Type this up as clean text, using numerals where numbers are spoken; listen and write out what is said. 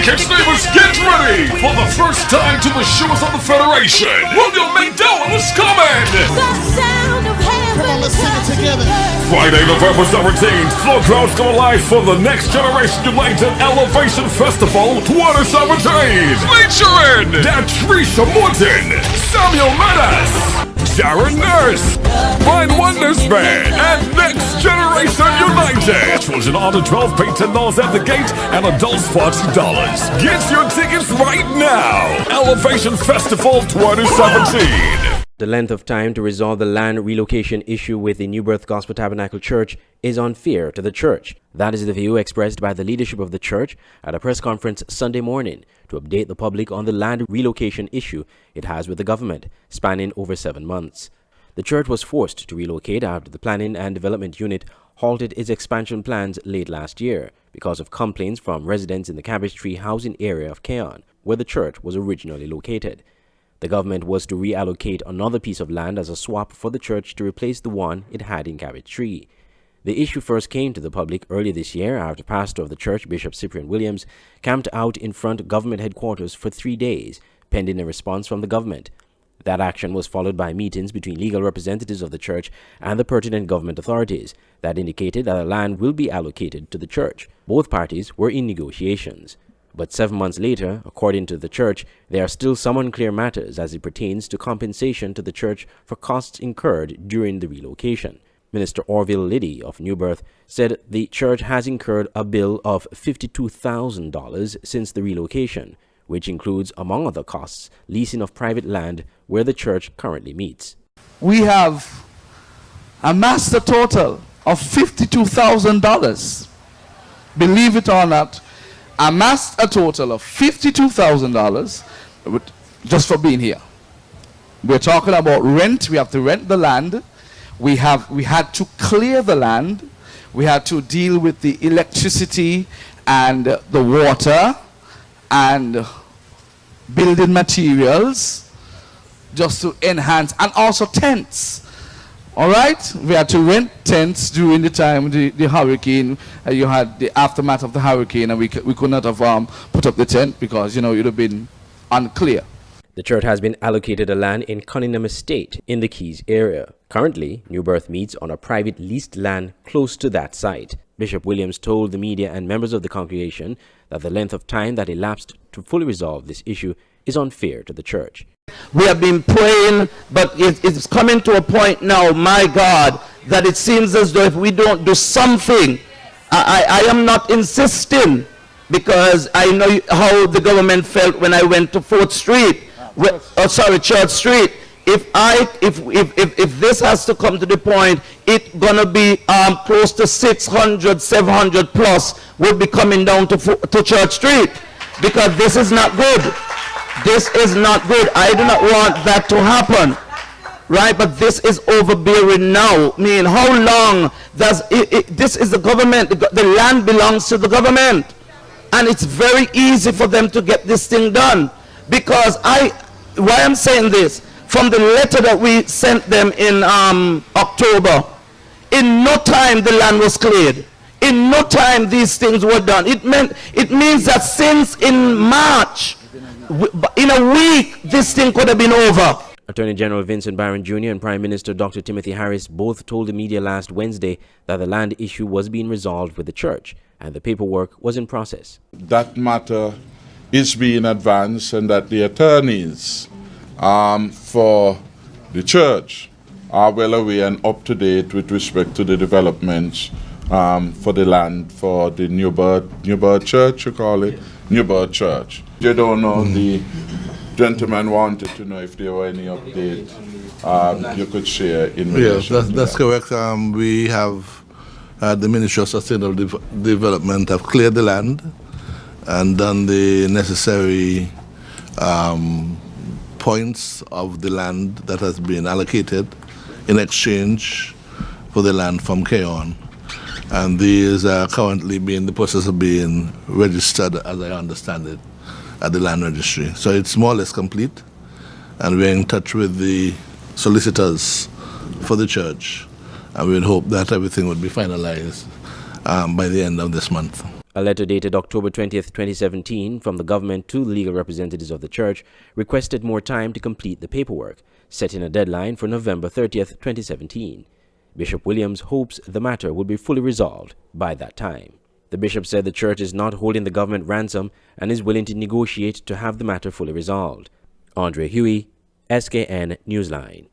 Tickets neighbors, get ready for the first time to the shores of the Federation. William McDowell is coming. Come on, let's sing it together. Friday, November 17th, floor crowds go live for the Next Generation United Elevation Festival 2017. Featuring Datricia Morton, Samuel Menace, Sharon Nurse, Mind Wonders Band, and Next Generation United. Children under 12 pay $10 at the gate and adults $40. Get your tickets right now. Elevation Festival 2017. The length of time to resolve the land relocation issue with the New Birth Gospel Tabernacle Church is unfair to the church. That is the view expressed by the leadership of the church at a press conference Sunday morning to update the public on the land relocation issue it has with the government, spanning over 7 months. The church was forced to relocate after the Planning and Development Unit halted its expansion plans late last year because of complaints from residents in the Cabbage Tree housing area of Keon, where the church was originally located. The government was to reallocate another piece of land as a swap for the church to replace the one it had in Cabbage Tree. The issue first came to the public early this year after pastor of the church, Bishop Cyprian Williams, camped out in front of government headquarters for 3 days, pending a response from the government. That action was followed by meetings between legal representatives of the church and the pertinent government authorities that indicated that the land will be allocated to the church. Both parties were in negotiations. But 7 months later, according to the church, there are still some unclear matters as it pertains to compensation to the church for costs incurred during the relocation. Minister Orville Liddy of New Birth said the church has incurred a bill of $52,000 since the relocation, which includes, among other costs, leasing of private land where the church currently meets. We have amassed a total of $52,000. Believe it or not, amassed a total of $52,000 just for being here. We're talking about rent. We have to rent the land. We had to clear the land. We had to deal with the electricity and the water and building materials just to enhance, and also tents. All right, we had to rent tents during the time the hurricane. You had the aftermath of the hurricane, and we could not have put up the tent because, you know, it would have been unclear. The church has been allocated a land in Cunningham Estate in the Keys area. Currently, New Birth meets on a private leased land close to that site. Bishop Williams told the media and members of the congregation that the length of time that elapsed to fully resolve this issue is unfair to the church. We have been praying, but it's coming to a point now, my God, that it seems as though if we don't do something, I am not insisting, because I know how the government felt when I went to 4th Street, Church Street. If this has to come to the point, it's gonna be close to 600, 700 plus will be coming down to Church Street, because this is not good. This is not good. I do not want that to happen, right? But this is overbearing now. I mean, how long does this is the government, the land belongs to the government, and it's very easy for them to get this thing done. Because why I'm saying this, from the letter that we sent them in October, in no time the land was cleared. In no time these things were done. It means that since in March, in a week, this thing could have been over. Attorney General Vincent Barron Jr. and Prime Minister Dr. Timothy Harris both told the media last Wednesday that the land issue was being resolved with the church and the paperwork was in process. That matter is being advanced, and that the attorneys for the church are well aware and up to date with respect to the developments for the land for the New Birth Church, you call it? New Birth Church. You don't know, the gentleman wanted to know if there were any update you could share in relation. Yes, that's correct. We have the Ministry of Sustainable Development have cleared the land and done the necessary points of the land that has been allocated in exchange for the land from Keon. And these are currently in the process of being registered, as I understand it, at the land registry. So it's more or less complete, and we're in touch with the solicitors for the church, and we would hope that everything would be finalized by the end of this month. A letter dated October 20th, 2017 from the government to the legal representatives of the church requested more time to complete the paperwork, setting a deadline for November 30th, 2017. Bishop Williams hopes the matter will be fully resolved by that time. The bishop said the church is not holding the government ransom and is willing to negotiate to have the matter fully resolved. Andre Huey, SKN Newsline.